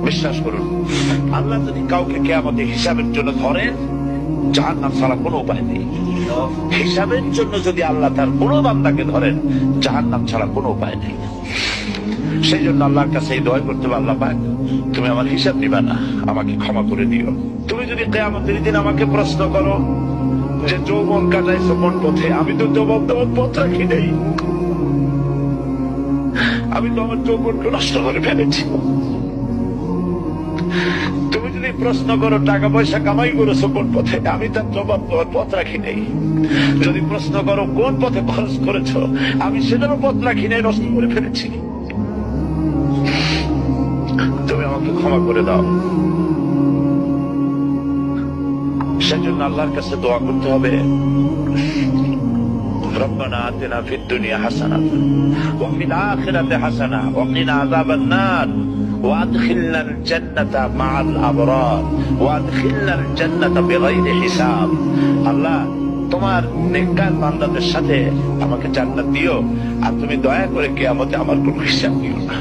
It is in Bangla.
বিশ্বাস করুন, আল্লাহ যদি কাউকে কিয়ামতে হিসাবের জন্য ধরেন, জাহান্নাম ছাড়া কোনো উপায় নেই। হিসাবের জন্য যদি আল্লাহ তার কোনো বান্দাকে ধরেন, জাহান্নাম ছাড়া কোনো উপায় নেই। সেই জন্য আল্লাহর কাছে এই দোয়া করতে হবে, আল্লাহ পাক তুমি আমার হিসাব নিবা না, আমাকে ক্ষমা করে দিও। তুমি যদি কিয়ামতের দিন আমাকে প্রশ্ন করো যে যৌবন কাটাইছো কোন পথে, আমি তো যৌবন তোমার পথ রাখি নেই, আমি তো আমার যৌবনকে নষ্ট করে ফেলেছি। তুমি যদি প্রশ্ন করো টাকা পয়সা কামাই করেছো কোন পথে, আমি তার জবাব তোমার পথ রাখি নেই। যদি প্রশ্ন করো কোন পথে খরচ করেছো, আমি সেটারও পথ রাখি নেই, নষ্ট করে ফেলেছি। তুমি আমাকে ক্ষমা করে দাও। সেজন্য আল্লাহর কাছে দোয়া করতে হবে, রব্বানা আতিনা ফিদ দুনিয়া হাসানাহ ওয়া ফিল আখিরাতি হাসানাহ ওয়া কিনা আযাবান নার ওয়া আদখিলনাল জান্নাতা মা'আল আবরার ওয়া আদখিলনাল জান্নাতা বিগাইরি হিসাব। আল্লাহ, তোমার নেককার বান্দাদের সাথে আমাকে জান্নাত দিও, আর তুমি দয়া করে কিয়ামতে আমার কোনো হিসাব নিও না।